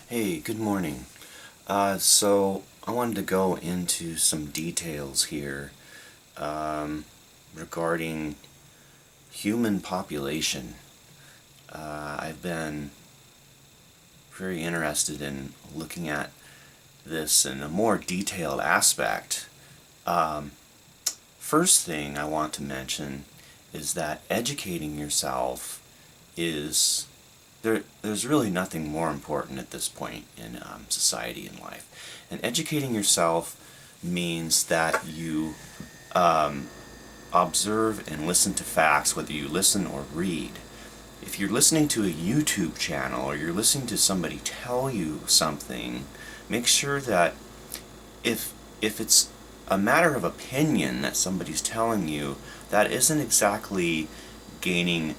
Hey, good morning. So I wanted to go into some details here regarding human population. I've been very interested in looking at this in a more detailed aspect. First thing I want to mention is that educating yourself is there's really nothing more important at this point in society and life. And educating yourself means that you observe and listen to facts, whether you listen or read. If you're listening to a YouTube channel or you're listening to somebody tell you something, make sure that if it's a matter of opinion that somebody's telling you, that isn't exactly gaining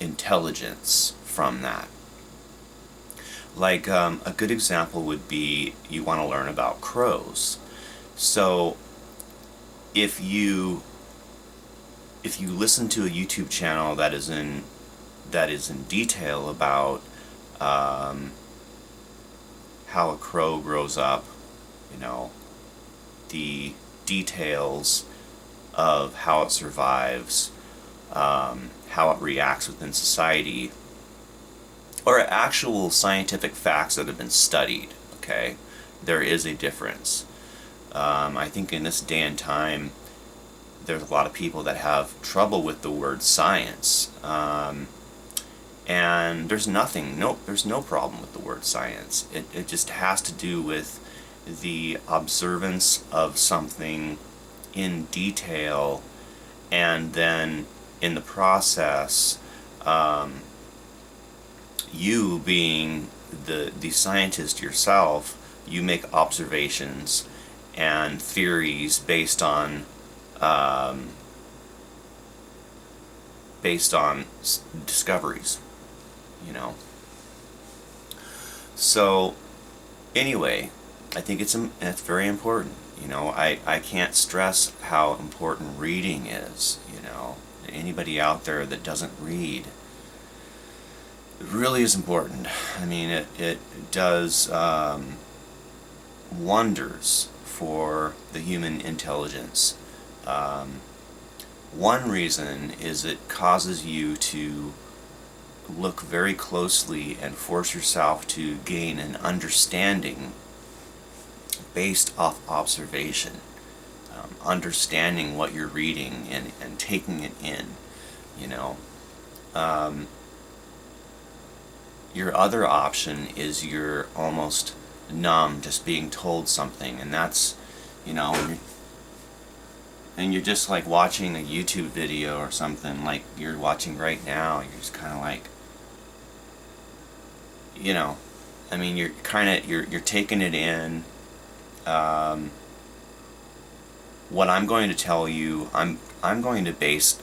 intelligence from that. Like a good example would be you want to learn about crows. So if you listen to a YouTube channel that is in detail about how a crow grows up, you know, the details of how it survives, how it reacts within society, or actual scientific facts that have been studied, okay? There is a difference. I think in this day and time, there's a lot of people that have trouble with the word science. And there's no problem with the word science. It just has to do with the observance of something in detail, and then in the process, you being the scientist yourself, you make observations and theories based on discoveries, you know. So anyway, I think it's very important. You know, I can't stress how important reading is. You know, anybody out there that doesn't read, it really is important. I mean, it does wonders for the human intelligence. One reason is it causes you to look very closely and force yourself to gain an understanding based off observation, understanding what you're reading and taking it in, you know. Your other option is you're almost numb, just being told something, and that's, you know, and you're just like watching a YouTube video or something like you're watching right now. You're just kind of like, you know, I mean, you're kind of you're taking it in. What I'm going to tell you, I'm going to base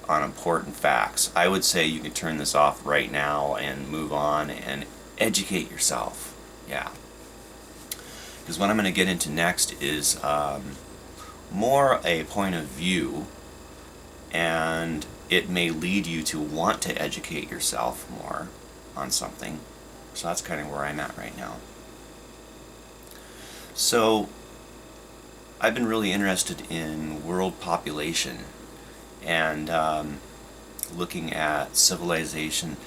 on important facts. I would say you can turn this off right now and move on and educate yourself. Yeah. Because what I'm going to get into next is more a point of view, and it may lead you to want to educate yourself more on something. So that's kind of where I'm at right now. So I've been really interested in world population and looking at civilization.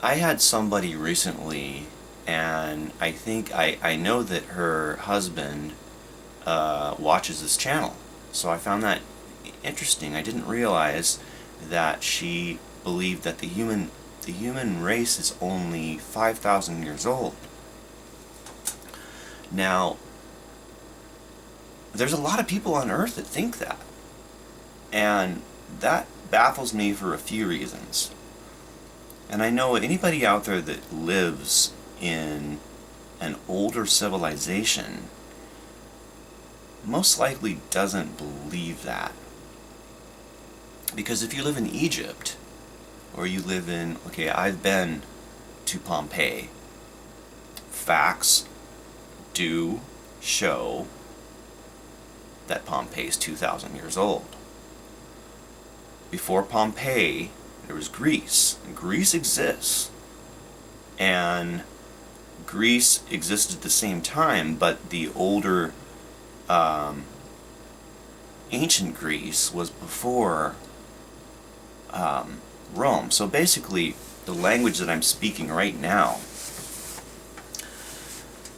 I had somebody recently, and I think I know that her husband watches this channel, so I found that interesting. I didn't realize that she believed that the human race is only 5,000 years old. Now, there's a lot of people on Earth that think that, and that baffles me for a few reasons. And I know anybody out there that lives in an older civilization most likely doesn't believe that. Because if you live in Egypt, or you live in, okay, I've been to Pompeii, facts do show that Pompeii is 2,000 years old. Before Pompeii, there was Greece, and Greece exists. and Greece existed at the same time, but the older ancient Greece was before Rome. So basically, the language that I'm speaking right now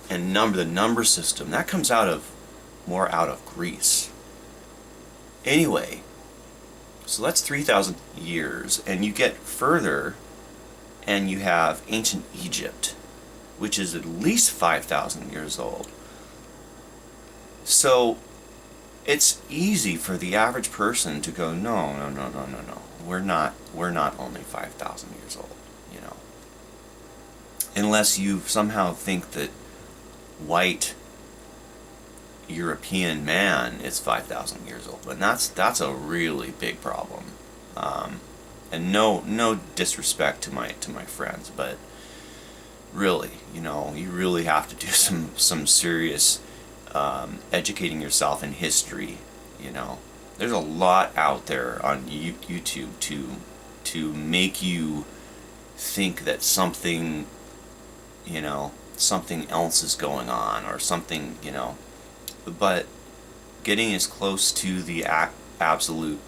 and the number system, that comes more out of Greece. Anyway, so that's 3,000 years, and you get further and you have ancient Egypt, which is at least 5,000 years old. So it's easy for the average person to go, no, no, no, no, no, no. We're not only 5,000 years old, you know. Unless you somehow think that white European man is 5,000 years old, and that's a really big problem. And no disrespect to my friends, but really, you know, you really have to do some serious educating yourself in history. You know, there's a lot out there on YouTube to make you think that something, you know, something else is going on or something, you know. But getting as close to the absolute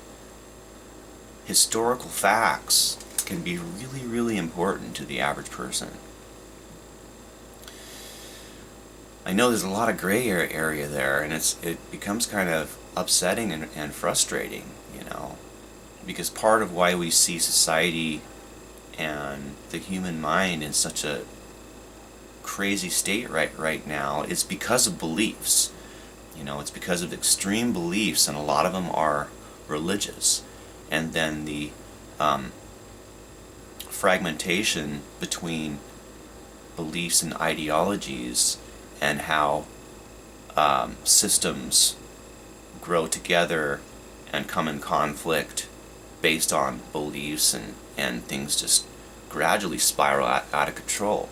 historical facts can be really, really important to the average person. I know there's a lot of gray area there, and it becomes kind of upsetting and frustrating, you know, because part of why we see society and the human mind in such a crazy state right now is because of beliefs. You know, it's because of extreme beliefs, and a lot of them are religious. And then the fragmentation between beliefs and ideologies, and how systems grow together and come in conflict based on beliefs, and things just gradually spiral out of control.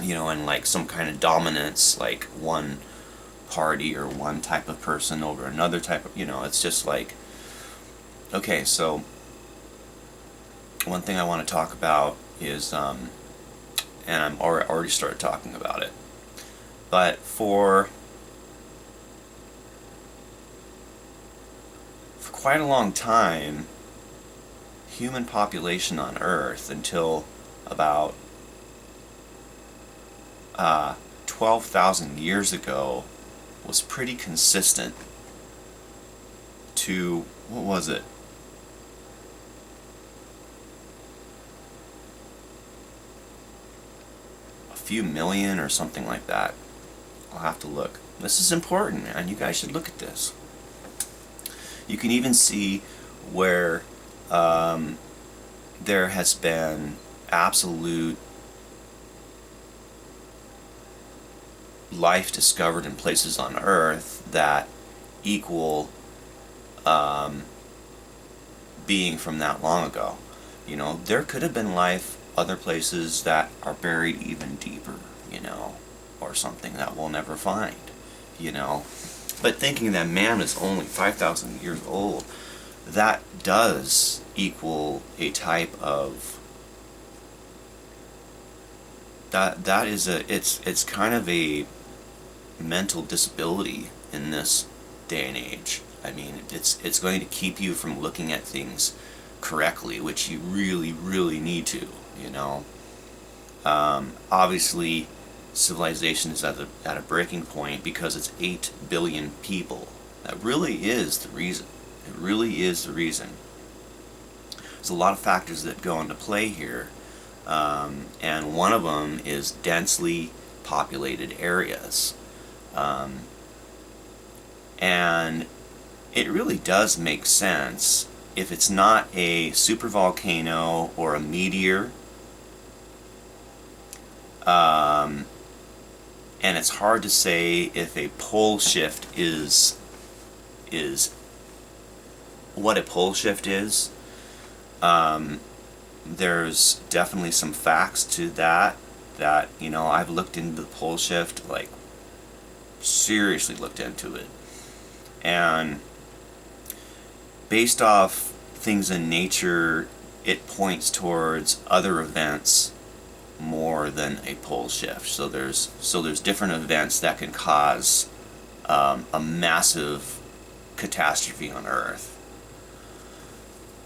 You know, and like some kind of dominance, like one party or one type of person over another type of, you know, it's just like, okay, so one thing I want to talk about is, and I'm already started talking about it, but for quite a long time, human population on Earth, until about 12,000 years ago, was pretty consistent to, what was it? A few million or something like that. I'll have to look. This is important, man. You guys should look at this. You can even see where there has been absolute life discovered in places on Earth that equal being from that long ago. You know, there could have been life other places that are buried even deeper, you know, or something that we'll never find, you know. But thinking that man is only 5,000 years old, that does equal a type of, that is it's kind of a mental disability in this day and age. I mean, it's going to keep you from looking at things correctly, which you really, really need to, you know. Obviously, civilization is at a breaking point because it's 8 billion people. That really is the reason. It really is the reason. There's a lot of factors that go into play here, and one of them is densely populated areas. And it really does make sense if it's not a supervolcano or a meteor, and it's hard to say if a pole shift is what a pole shift is. There's definitely some facts to that, you know, I've looked into the pole shift, like seriously looked into it, and based off things in nature, it points towards other events more than a pole shift. So there's different events that can cause a massive catastrophe on Earth.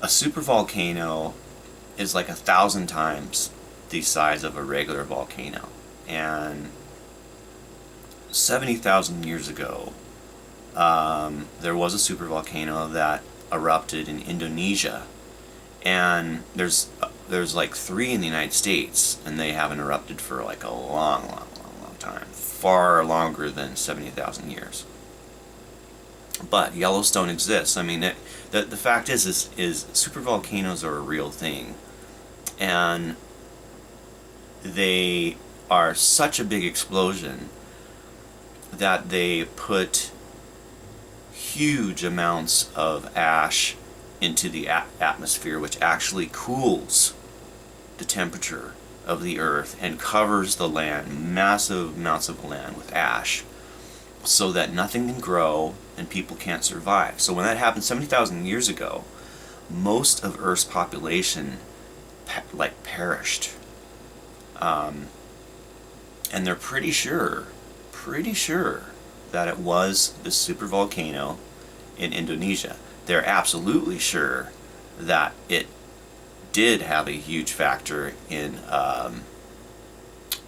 A supervolcano is like 1,000 times the size of a regular volcano. And 70,000 years ago, there was a supervolcano that erupted in Indonesia. And there's like 3 in the United States, and they haven't erupted for like a long time. Far longer than 70,000 years. But Yellowstone exists. I mean, the fact is supervolcanoes are a real thing. And they are such a big explosion that they put huge amounts of ash into the atmosphere, which actually cools the temperature of the Earth and covers the land, massive amounts of land, with ash, so that nothing can grow and people can't survive. So when that happened 70,000 years ago, most of Earth's population perished. And they're pretty sure that it was the supervolcano in Indonesia. They're absolutely sure that it did have a huge factor in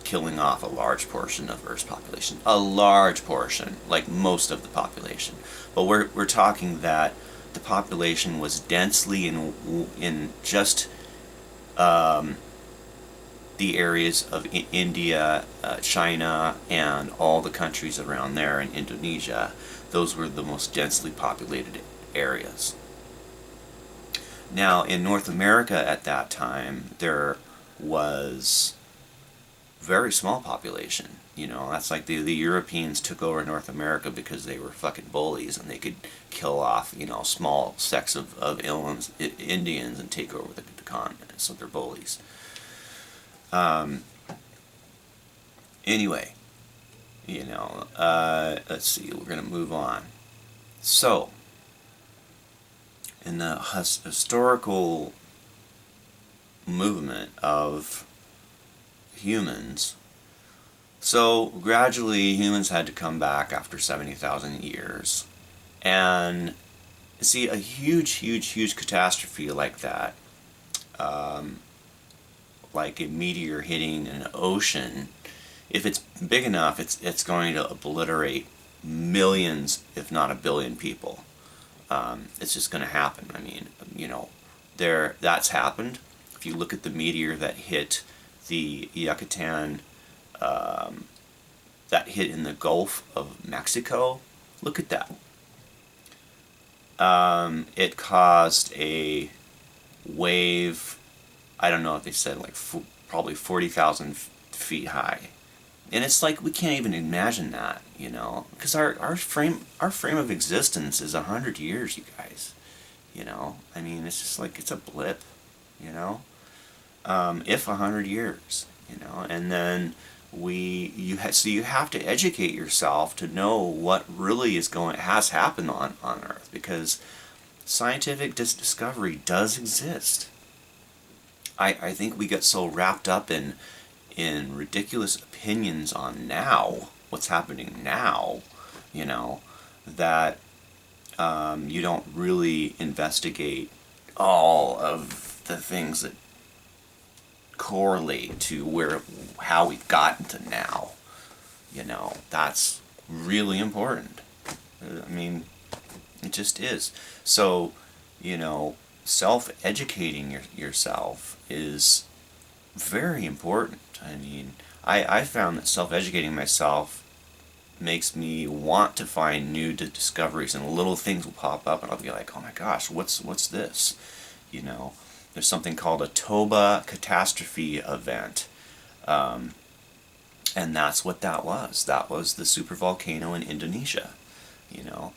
killing off a large portion of Earth's population. A large portion, like most of the population. But we're talking that the population was densely in just the areas of India, China, and all the countries around there in Indonesia. Those were the most densely populated areas. Now, in North America at that time, there was very small population. You know, that's like the Europeans took over North America because they were fucking bullies and they could kill off, you know, small sects of Indians and take over the continent. So they're bullies. Anyway, you know, let's see, we're going to move on. So, in the historical movement of humans, so gradually humans had to come back after 70,000 years. And see, a huge catastrophe like that, like a meteor hitting an ocean, if it's big enough, it's going to obliterate millions, if not a billion people. It's just going to happen. I mean, you know, that's happened. If you look at the meteor that hit the Yucatan, that hit in the Gulf of Mexico, look at that. It caused a wave, I don't know if they said like probably 40,000 feet high. And it's like we can't even imagine that, you know, because our frame of existence is 100 years, you guys. You know, I mean, it's just like it's a blip, you know, if 100 years, you know, and then so you have to educate yourself to know what really has happened on Earth, because scientific discovery does exist. I think we get so wrapped up in ridiculous opinions on what's happening now, you know, that you don't really investigate all of the things that correlate to how we've gotten to now. You know, that's really important. I mean, it just is. So, you know, self-educating yourself is very important. I mean, I found that self-educating myself makes me want to find new discoveries, and little things will pop up and I'll be like, oh my gosh, what's this? You know, there's something called a Toba catastrophe event, and that's what that was. That was the supervolcano in Indonesia, you know,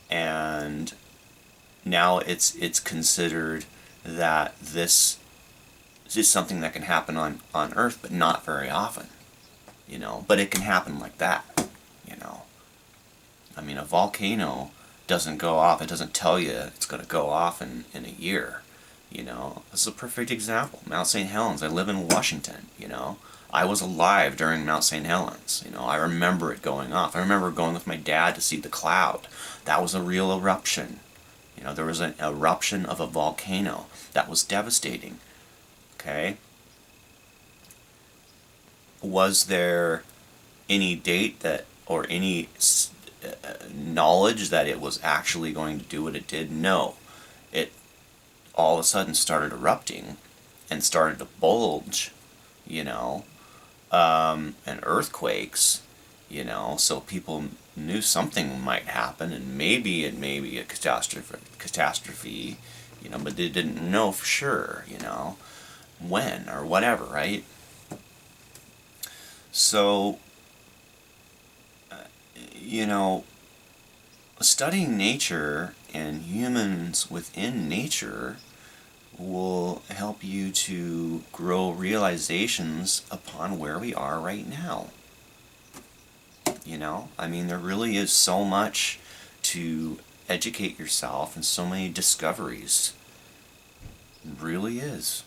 and now it's considered that this is something that can happen on Earth, but not very often, you know, but it can happen like that, you know. I mean, a volcano doesn't go off, it doesn't tell you it's going to go off in a year. You know, it's a perfect example. Mount St. Helens. I live in Washington. You know, I was alive during Mount St. Helens. You know, I remember it going off. I remember going with my dad to see the cloud. That was a real eruption. You know, there was an eruption of a volcano that was devastating. Okay? Was there any date that, or any knowledge that it was actually going to do what it did? No. It all of a sudden started erupting and started to bulge, you know, and earthquakes, you know, so people knew something might happen, and maybe it may be a catastrophe, you know, but they didn't know for sure, you know, when or whatever, right? So, you know, studying nature and humans within nature will help you to grow realizations upon where we are right now. You know, I mean, there really is so much to educate yourself and so many discoveries. It really is.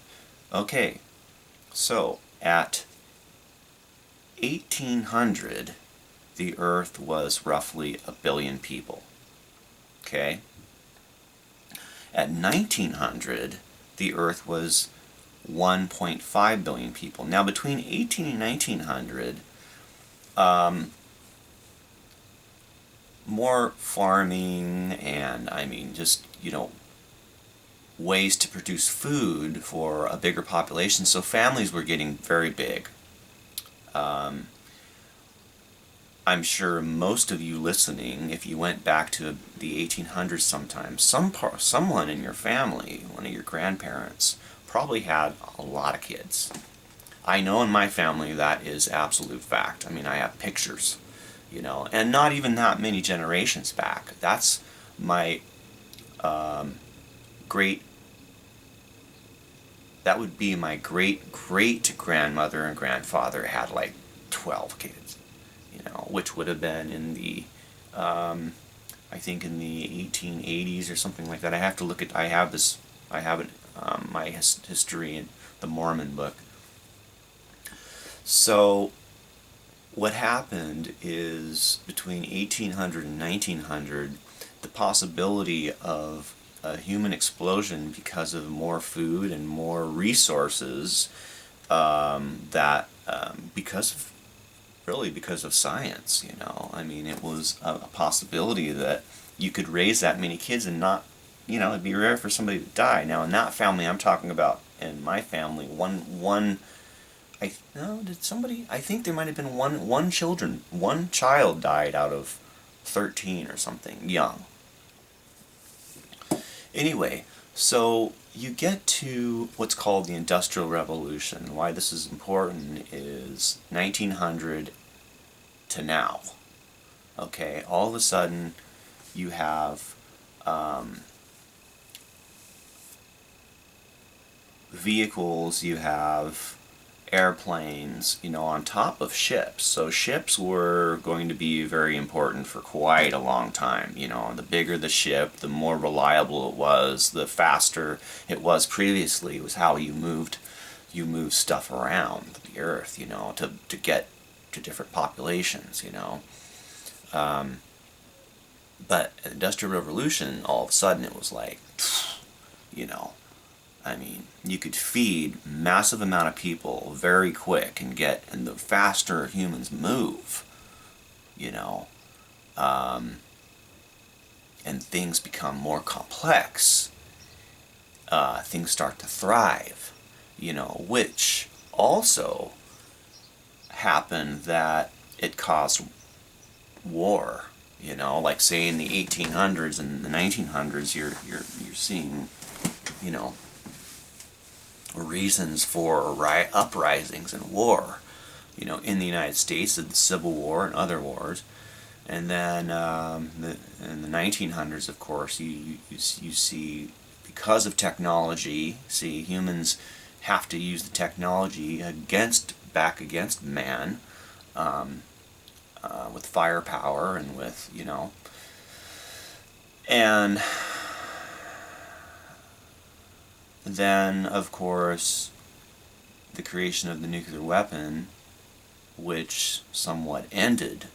Okay, so at 1800, the Earth was roughly 1 billion people. Okay? At 1900, the Earth was 1.5 billion people. Now, between 18 and 1900, more farming and, I mean, just, you know, ways to produce food for a bigger population, so families were getting very big. I'm sure most of you listening, if you went back to the 1800s sometime, someone in your family, one of your grandparents, probably had a lot of kids. I know in my family that is absolute fact. I mean, I have pictures, you know, and not even that many generations back. That's my great, that would be my great-great-grandmother and grandfather had like 12 kids, you know, which would have been in the, I think in the 1880s or something like that. I have to look at, I have it, my history in the Mormon book. So what happened is between 1800 and 1900, the possibility of a human explosion because of more food and more resources, because of, really because of science, you know. I mean, it was a possibility that you could raise that many kids and not, you know, it'd be rare for somebody to die. Now, in that family I'm talking about, in my family, I think there might have been one child died out of 13 or something, young. Anyway, so you get to what's called the Industrial Revolution. Why this is important is 1900 to now. Okay, all of a sudden you have vehicles, you have airplanes, you know, on top of ships. So ships were going to be very important for quite a long time. You know, the bigger the ship, the more reliable it was, the faster it was. Previously, it was how you moved stuff around the earth, you know, to get to different populations, you know. But Industrial Revolution, all of a sudden it was like, you know, I mean, you could feed massive amount of people very quick and the faster humans move, you know, and things become more complex, things start to thrive, you know, which also happened that it caused war, you know, like say in the 1800s and the 1900s, you're seeing, you know, reasons for uprisings and war, you know, in the United States, the Civil War and other wars. And then in the 1900s, of course, you see, because of technology, see, humans have to use the technology back against man, with firepower and with, you know, and then, of course, the creation of the nuclear weapon, which somewhat ended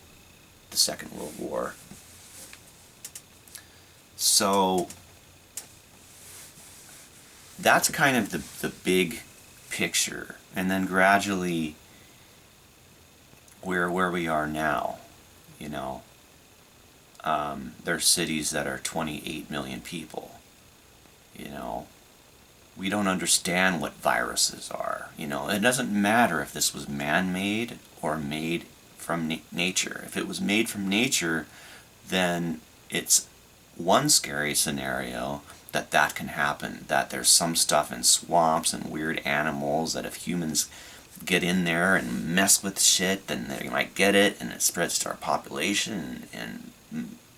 the Second World War. So that's kind of the big picture. And then gradually we're where we are now, you know. There's cities that are 28 million people, you know. We don't understand what viruses are, you know. It doesn't matter if this was man-made or made from nature. If it was made from nature, then it's one scary scenario that can happen, that there's some stuff in swamps and weird animals that if humans get in there and mess with shit, then they might get it and it spreads to our population and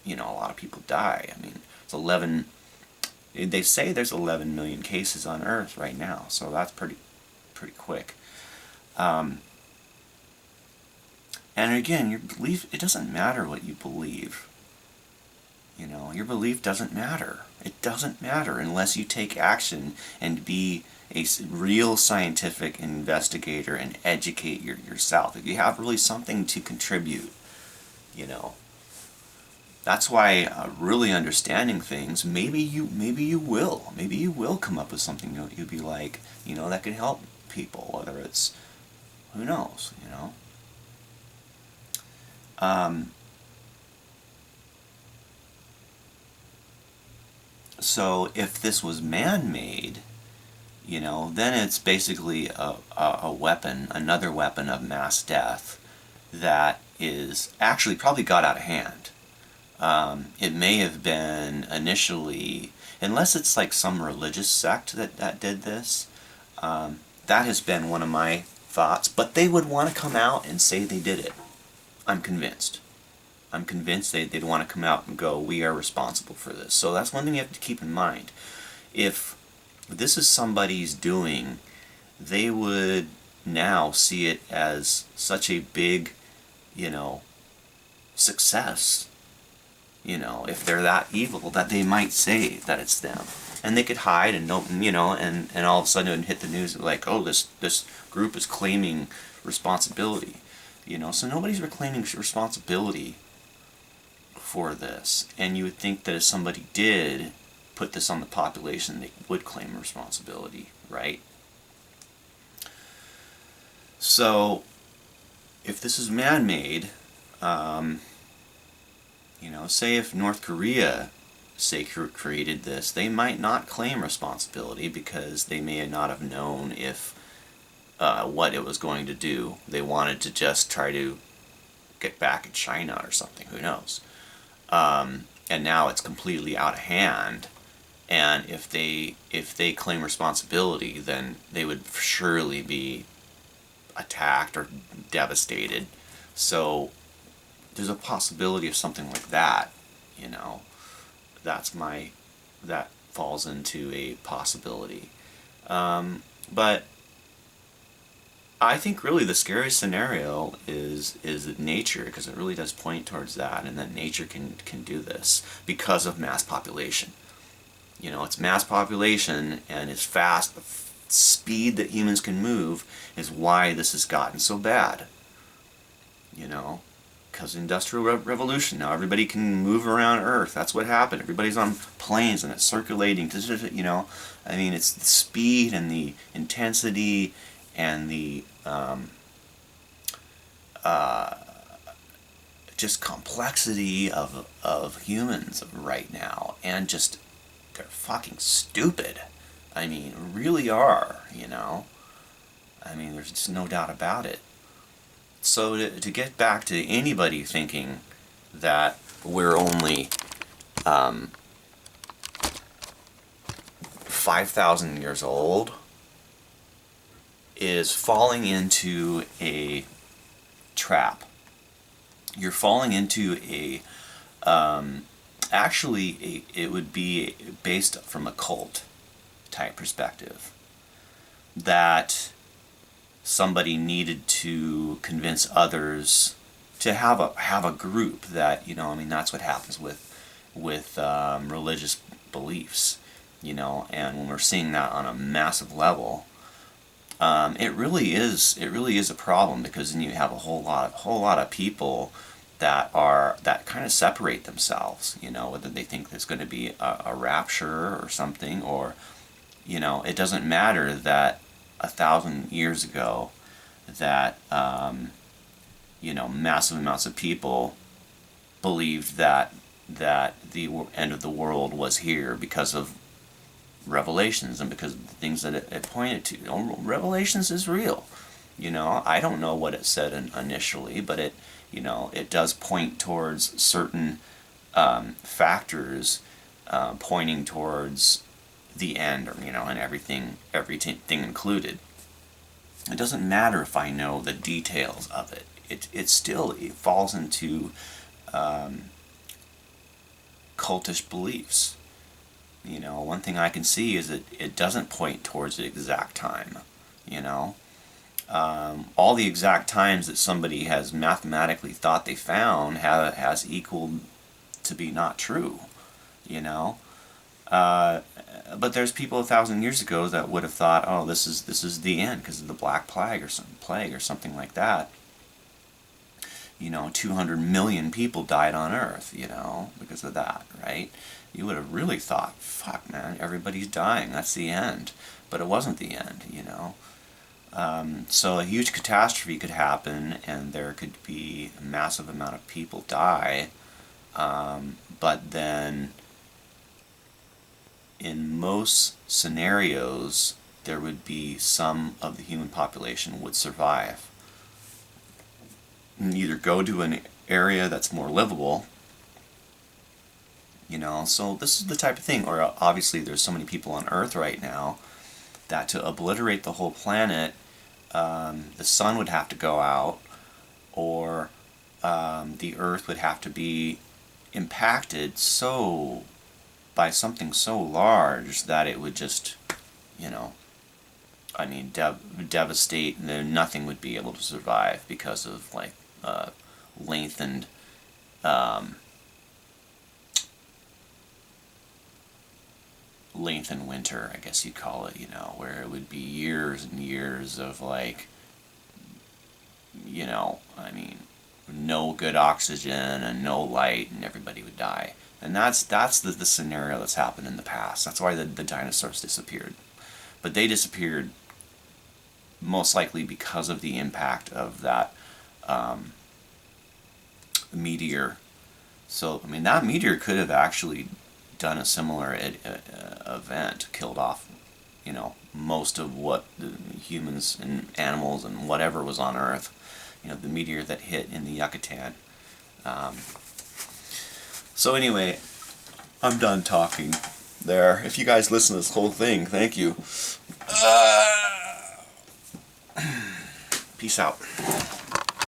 you know, a lot of people die. I mean, they say there's 11 million cases on Earth right now, so that's pretty quick. And again, your belief, it doesn't matter what you believe. You know, your belief doesn't matter. It doesn't matter unless you take action and be a real scientific investigator and educate yourself. If you have really something to contribute, you know. That's why really understanding things, maybe you will come up with something you'll be like, you know, that could help people, whether it's, who knows, you know. So if this was man-made, you know, then it's basically a weapon, another weapon of mass death that is actually probably got out of hand. It may have been initially, unless it's like some religious sect that did this, that has been one of my thoughts, but they would want to come out and say they did it. I'm convinced. I'm convinced they'd want to come out and go, we are responsible for this. So that's one thing you have to keep in mind. If this is somebody's doing, they would now see it as such a big, you know, success. You know, if they're that evil, that they might say that it's them. And they could hide and don't, you know, and all of a sudden it would hit the news like, oh, this group is claiming responsibility. You know, so nobody's claiming responsibility for this. And you would think that if somebody did put this on the population, they would claim responsibility, right? So, if this is man-made, you know, say if North Korea, say, created this, they might not claim responsibility because they may not have known if what it was going to do. They wanted to just try to get back at China or something, who knows. And now it's completely out of hand. And if they claim responsibility, then they would surely be attacked or devastated. So there's a possibility of something like that, you know. That falls into a possibility. But I think really the scariest scenario is nature, because it really does point towards that, and that nature can do this because of mass population. You know, it's mass population, and it's fast. The speed that humans can move is why this has gotten so bad. You know, because Industrial Revolution, now everybody can move around Earth. That's what happened. Everybody's on planes and it's circulating. You know, I mean, it's the speed and the intensity and the just complexity of humans right now, and just they're fucking stupid. I mean, really are, you know. I mean, there's just no doubt about it. So to get back to anybody thinking that we're only 5,000 years old is falling into a trap. You're falling into a it would be based from a cult type perspective, that somebody needed to convince others to have a group that, you know, I mean, that's what happens with religious beliefs. you know, and when we're seeing that on a massive level, it really is a problem, because then you have a whole lot of people that kind of separate themselves, you know, whether they think there's going to be a rapture or something, or, you know, it doesn't matter that 1,000 years ago that you know, massive amounts of people believed that the end of the world was here because of Revelations and because of the things that it pointed to. You know, Revelations is real. You know, I don't know what it said initially, but it, you know, it does point towards certain factors pointing towards the end, or, you know, and everything included. It doesn't matter if I know the details of it. It falls into cultish beliefs. You know, one thing I can see is that it doesn't point towards the exact time. You know, all the exact times that somebody has mathematically thought they found has equaled to be not true. You know, but there's people 1,000 years ago that would have thought, oh, this is the end because of the Black Plague or something like that. You know, 200 million people died on Earth, you know, because of that, right? You would have really thought, fuck, man, everybody's dying, that's the end. But it wasn't the end, you know. So a huge catastrophe could happen, and there could be a massive amount of people die, but then in most scenarios, there would be some of the human population would survive. And either go to an area that's more livable, you know, so this is the type of thing, or obviously there's so many people on Earth right now that to obliterate the whole planet, the sun would have to go out, or the Earth would have to be impacted so by something so large that it would just, you know, I mean, devastate, and then nothing would be able to survive because of, like, lengthened winter, I guess you'd call it, you know, where it would be years and years of, like, you know, I mean, no good oxygen and no light, and everybody would die. And that's the scenario that's happened in the past. That's why the dinosaurs disappeared. But they disappeared most likely because of the impact of that meteor. So, I mean, that meteor could have actually done a similar event, killed off, you know, most of what the humans and animals and whatever was on Earth. You know, the meteor that hit in the Yucatan. So anyway, I'm done talking there. If you guys listen to this whole thing, thank you. Peace out.